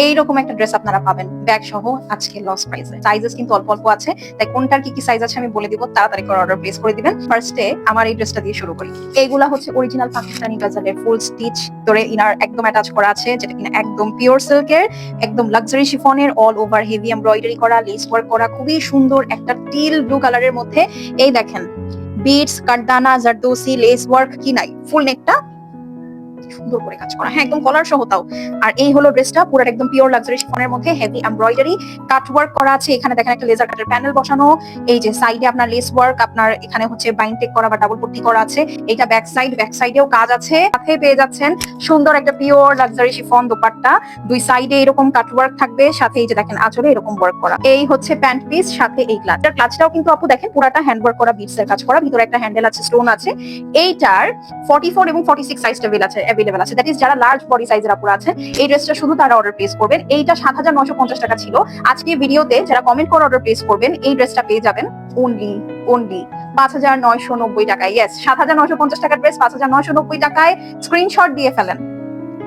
এইরকম একটা ড্রেস আপনারা পাবেন ব্যাগ সহ আজকে লস প্রাইসে। সাইজেস কিন্তু অল্প অল্প আছে, তাই কোনটার কি কি সাইজ আছে আমি বলে দিব, তাড়াতাড়ি করে অর্ডার প্লেস করে দিবেন। ফার্স্টে আমার এই ড্রেসটা দিয়ে শুরু করি। এইগুলা হচ্ছে অরিজিনাল পাকিস্তানি গাজালের ফুল স্টিচ ধরে ইনার একদম অ্যাটাচ করা আছে, যেটা কিনা একদম পিওর সিল্কের, একদম লাক্সারি শিফনের, অল ওভার হেভি এমব্রয়ডারি করা, লেস ওয়ার্ক করা, খুবই সুন্দর একটা টিল ব্লু কালারের মধ্যে। এই দেখেন বিটস, কারদানা, জারদোসি, লেস ওয়ার্ক কি নাই, ফুল নেকটা সুন্দর করে কাজ করা, হ্যাঁ একদম কলার সহ তাও। আর এই হলো ড্রেসটা, পুরো একদম পিওর লাক্সারি শিফনের মধ্যে হেভি এমব্রয়ডারি কাট ওয়ার্ক করা আছে। এখানে দেখেন একটা লেজার কাটের প্যানেল বসানো, এই যে সাইডে আপনার লেস ওয়ার্ক, আপনার এখানে হচ্ছে বাইন্ড টেক করা বা ডাবল পট্টি করা আছে। এটা ব্যাক সাইডেও কাজ আছে। সাথে পেয়ে যাচ্ছেন সুন্দর একটা পিওর লাক্সারি শিফন দোপাট্টা, দুই সাইডে এরকম কাট ওয়ার্ক থাকবে, সাথে এই যে দেখেন আঁচলে এরকম ওয়ার্ক করা। এই হচ্ছে প্যান্ট পিস, সাথে এই ক্লাচটাও কিন্তু আপু দেখেন পুরাটা হ্যান্ড ওয়ার্ক করা, বিটস এর কাজ করা, ভিতরে একটা হ্যান্ডেল আছে, স্টোন আছে। এইটার 44 এবং 46 সাইজটা अवेलेबल আছে, দ্যাট ইজ যারা লার্জ বডি সাইজের আপুরা আছে এই ড্রেসটা শুধু তারা অর্ডার প্লেস করবেন। এইটা 7950 টাকা ছিল। আজকে ভিডিওতে যারা কমেন্ট করে অর্ডার প্লেস করবেন এই ড্রেসটা পেয়ে যাবেন অনলি 5990 টাকায়। ইয়েস, 7950 টাকার ড্রেস 5990 টাকায়। স্ক্রিনশট দিয়ে ফেলেন।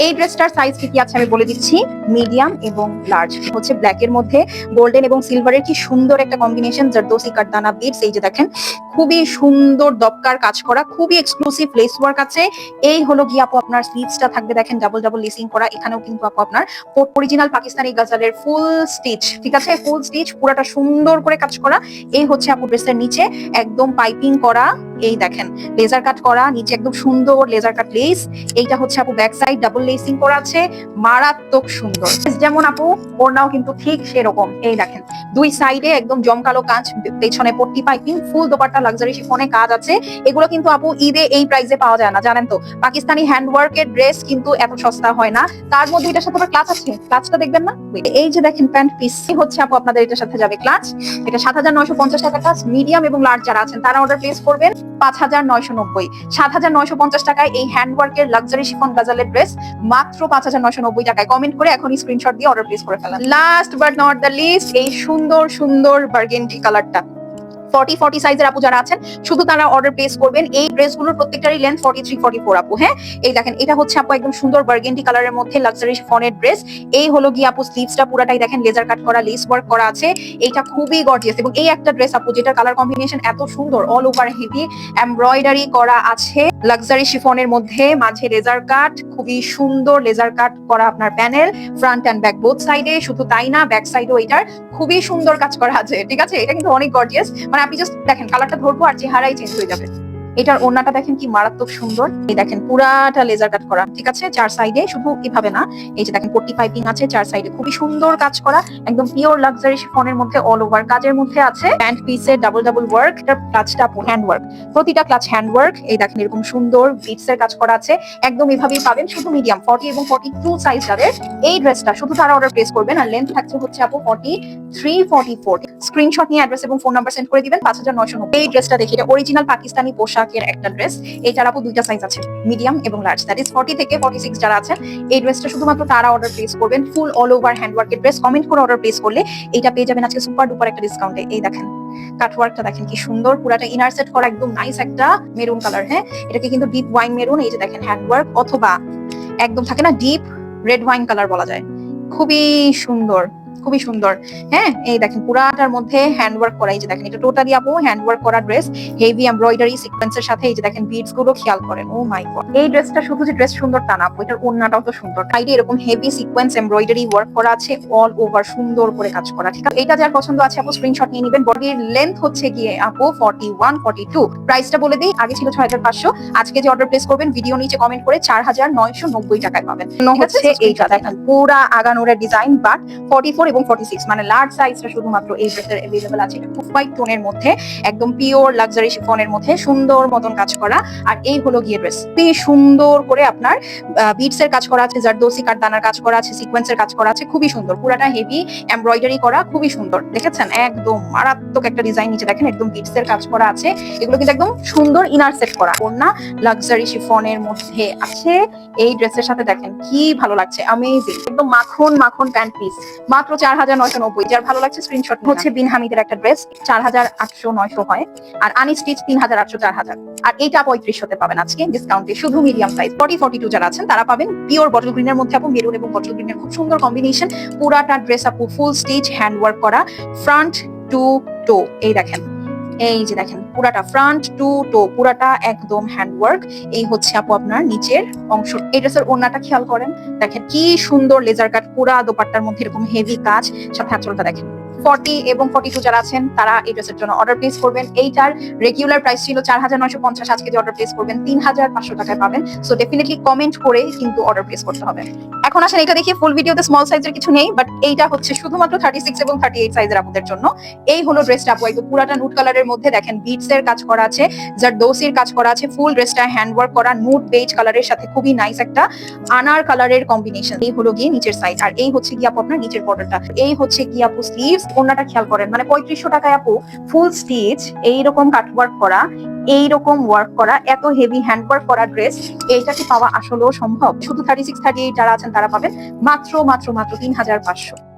এই ড্রেসটার সাইজ কি আছে আমি বলে দিচ্ছি, মিডিয়াম এবং লার্জ। হচ্ছে ব্ল্যাক এর মধ্যে গোল্ডেন এবং সিলভারের কি সুন্দর একটা কম্বিনেশন, জারদোসি কারদানা বিটস, এই যে দেখেন খুবই সুন্দর দপকার কাজ করা, খুবই এক্সক্লুসিভ লেস ওয়ার্ক আছে। এই হলো গিয়ে আপু আপনার স্লিভসটা থাকবে দেখেন ডাবল লেসিং করা, এখানেও কিন্তু আপু আপনার অরিজিনাল পাকিস্তানি গাজালের ফুল স্টিচ, ঠিক আছে, ফুল স্টিচ পুরাটা সুন্দর করে কাজ করা। এই হচ্ছে আপু ড্রেসের নিচে একদম পাইপিং করা, এই দেখেন লেজার কাট করা, নিচে একদম সুন্দর লেজার কাট লেস। এইটা হচ্ছে আপু ব্যাক সাইড ডাবল লেসিং করা আছে, মারাত্মক সুন্দর। যেমন আপু ওড়নাও কিন্তু ঠিক সেরকম, এই দেখেন দুই সাইডে একদম জমকালো কাজ, পেছনে পট্টি পাইপিং, ফুল দোপাট্টা লাক্সারি শিফনে কাজ আছে। এগুলো কিন্তু আপু ঈদে এই প্রাইসে পাওয়া যায় না, জানেন তো। পাকিস্তানি হ্যান্ডওয়ার্কের ড্রেস কিন্তু এত সস্তা হয় না। তার মধ্যে এটার সাথে আবার ক্লাচ আছে, ক্লাচটা দেখবেন না, এই যে দেখেন প্যান্ট পিস হচ্ছে আপু আপনাদের এটার সাথে যাবে ক্লাচ। এটা 7950 টাকা ক্লাচ। মিডিয়াম এবং লার্জ যারা আছেন তারা অর্ডার প্লেস করবেন 5990। 7950 টাকায় এই হ্যান্ডওয়ার্কের লাক্সারি শিফন গাজালের ড্রেস মাত্র 5990 টাকায়। কমেন্ট করে এখনই স্ক্রিনশট দিয়ে অর্ডার প্লেস করে ফেলেন। Last but not the least, এই সুন্দর বার্গেন্ডি কালারটা 40 সাইজের আপু যারা আছেন শুধু তারা অর্ডার প্লেস করবেন। এই ড্রেসগুলোর প্রত্যেকটারই লেন্থ 43-44 আপু। হ্যাঁ, এই দেখেন এটা হচ্ছে আপু একদম সুন্দর বার্গেন্ডি কালারের মধ্যে লাক্সারি ফনের ড্রেস। এই হলো গিয়ে আপু স্লিভসটা পুরাটাই দেখেন লেজার কাট করা, লেস ওয়ার্ক করা আছে। এইটা খুবই গর্জিয়াস এবং এই একটা ড্রেস আপু যেটা কালার কম্বিনেশন এত সুন্দর, অল ওভার হেভি এমব্রয়ডারি করা আছে লাক্সারি শিফনের মধ্যে, মাঝে লেজার কাট, খুবই সুন্দর লেজার কাট করা আপনার panel, front end back both সাইডে। শুধু তাই না, ব্যাক সাইডেও এটার খুবই সুন্দর কাজ করা আছে, ঠিক আছে। এটা কিন্তু অনেক গর্জিয়াস, মানে আপনি জাস্ট দেখেন কালারটা ধরবো আর চেহারাই চেঞ্জ হয়ে যাবে। এটার ওড়নাটা দেখেন কি মারাত্মক সুন্দর, এই দেখেন পুরাটা লেজার কাট করা, ঠিক আছে, চার সাইডে, শুধু এভাবে না, এই যে দেখেন পট্টি পাইপিং আছে চার সাইডে, খুবই সুন্দর কাজ করা, একদম পিওর লাক্সারি শিফনের মধ্যে অল ওভার কাজের মধ্যে আছে। প্যান্ট পিসের ডাবল ওয়ার্ক, এটার ক্লাচটা হ্যান্ড ওয়ার্ক, প্রতিটা ক্লাচ হ্যান্ড ওয়ার্ক। এই দেখেন এরকম সুন্দর বিটস এর কাজ করা আছে, একদম এভাবেই পাবেন। শুধু মিডিয়াম 40 এবং 42 সাইজ যাদের এই ড্রেসটা শুধু তারা অর্ডার প্লেস করবেন। আর লেন্থ থাকছে হচ্ছে আপু 43-44। স্ক্রিনশট নিয়ে অ্যাড্রেস এবং ফোন নাম্বার সেন্ড করে দিবেন 5990। এই ড্রেসটা দেখি, এটা অরিজিনাল পাকিস্তানি পোশাকের একটা ড্রেস। এইটার আপু দুইটা সাইজ আছে, মিডিয়াম এবং লার্জ, দ্যাট ইজ 40 থেকে 46 যারা আছেন এই ড্রেসটা শুধুমাত্র তারা অর্ডার প্লেস করবেন। ফুল অল ওভার হ্যান্ডওয়ার্কের ড্রেস। কমেন্ট করে অর্ডার প্লেস করলে এটা পেয়ে যাবেন আজকে সুপার ডুপার একটা ডিসকাউন্টে। এই দেখেন কাটওয়ার্কটা দেখেন কি সুন্দর, পুরাটা ইনার সেট করা, একদম নাইস একটা মেরুন কালার। হ্যাঁ, এটাকে কিন্তু ডিপ ওয়াইন মেরুন, এই যে দেখেন হ্যান্ডওয়ার্ক, অথবা একদম থাকে না ডিপ রেড ওয়াইন কালার বলা যায়, খুবই সুন্দর, খুবই সুন্দর। হ্যাঁ, এই দেখেন পুরাটার মধ্যে হ্যান্ডওয়ার্ক করা, এই যে দেখেন এটা টোটালি আপু হ্যান্ডওয়ার্ক করা ড্রেস, হেভি এমব্রয়ডারি সিকোয়েন্সের সাথে। এই যে দেখেন বিটস গুলো খেয়াল করেন, ও মাই গড। এই ড্রেসটা শুধু যে ড্রেস সুন্দর তা না আপু, এটার ওড়নাটাও তো সুন্দর, সাইডে এরকম হেভি সিকোয়েন্স এমব্রয়ডারি ওয়ার্ক করা আছে, অল ওভার সুন্দর করে কাজ করা, ঠিক আছে। এটা যার পছন্দ আছে আপু স্ক্রিনশট নিয়ে নেবেন। বডির লেন্থ হচ্ছে গিয়ে আপু 41-42। প্রাইসটা বলে দিই, আগে ছিল 6500, আজকে যে অর্ডার প্লেস করবেন ভিডিও নিচে কমেন্ট করে 4990 টাকায় পাবেন। হচ্ছে এইটা দেখেন পুরা আগানোরের ডিজাইন, বাট 44 এবং 46 মানে লার্জ সাইজটা শুধুমাত্র এই ড্রেসের अवेलेबल আছে। এটা খুব হোয়াইট টোনের মধ্যে, একদম পিওর লাক্সারি শিফনের মধ্যে সুন্দর মতন কাজ করা। আর এই হলো গিয়ে ড্রেস, খুবই সুন্দর করে আপনার বিটস এর কাজ করা আছে, জারদোসি কারদানার কাজ করা আছে, সিকোয়েন্সের কাজ করা আছে, খুবই সুন্দর, পুরাটা হেভি এমব্রয়ডারি করা, খুবই সুন্দর। দেখেছেন একদম মারাত্মক একটা ডিজাইন, নিচে দেখেন একদম বিটস এর কাজ করা আছে। এগুলো কিন্তু একদম সুন্দর ইনার সেট করা, ওড়না লাক্সারি শিফনের মধ্যে আছে। এই ড্রেসের সাথে দেখেন কি ভালো লাগছে, অ্যামেজিং, একদম মাখন প্যান্ট পিস, মাত্র 4,990। যার ভালো লাগছে স্ক্রিনশট হচ্ছে বিন হামিদের একটা ড্রেস 4,800-900 হয়, আর আনস্টিচ 3,800-4,000। আর এইটা 3500-তে পাবেন আজকে ডিসকাউন্টে, শুধু মিডিয়াম সাইজ 40-42 যারা আছেন তারা পাবেন পিওর বটল গ্রিনের মধ্যে। আপু মেরুন এবং বটল গ্রিনের খুব সুন্দর কম্বিনেশন, পুরাটা ড্রেস আপু ফুল স্টিচ হ্যান্ড ওয়ার্ক করা, ফ্রন্ট টু টো। এই দেখেন, এই যে দেখেন পুরাটা ফ্রন্ট টু টো পুরাটা একদম হ্যান্ড ওয়ার্ক। এই হচ্ছে আপু আপনার নিচের অংশ। এই ড্রেসের ওড়নাটা খেয়াল করেন, দেখেন কি সুন্দর লেজার কাট, পুরা দোপাট্টার মধ্যে এরকম হেভি কাজ, সাথে আঁচলটা দেখেন। 40 এবং 42 যারা আছেন তারা এই ড্রেসের জন্য অর্ডার প্লেস করবেন। এইটার রেগুলার প্রাইস ছিল 4,950, আজকে যে অর্ডার প্লেস করবেন 3,500 টাকায় পাবেন। সো ডেফিনেটলি কমেন্ট করে কিন্তু অর্ডার প্লেস করতে হবে। এখন আসেন এটা দেখি, ফুল ভিডিওতে স্মল সাইজের কিছু নেই, বাট এইটা হচ্ছে শুধুমাত্র 36 এবং 38 সাইজের আপুদের জন্য। এই হলো ড্রেসটা আপু, একদম পুরাটা নুট কালারের মধ্যে দেখেন বিটস এর কাজ করা আছে, জারদোসির কাজ করা আছে, ফুল ড্রেসটা হ্যান্ড ওয়ার্ক করা, নুট বেজ কালারের সাথে খুবই নাইস একটা আনার কালারের কম্বিনেশন। এই হলো গিয়ে নিচের সাইড, আর এই হচ্ছে গিয়ে আপু আপনার নিচের বর্ডারটা। এই হচ্ছে গিয়ে আপু স্লিভস। ওড়নাটা খেয়াল করেন, মানে 3500 টাকায় আপু ফুল স্টিচ এইরকম কাট ওয়ার্ক করা, এইরকম ওয়ার্ক করা, এত হেভি হ্যান্ড ওয়ার্ক করা ড্রেস এইটা কি পাওয়া আসলেও সম্ভব? শুধু 36-38 যারা আছেন তারা পাবেন মাত্র 3,500।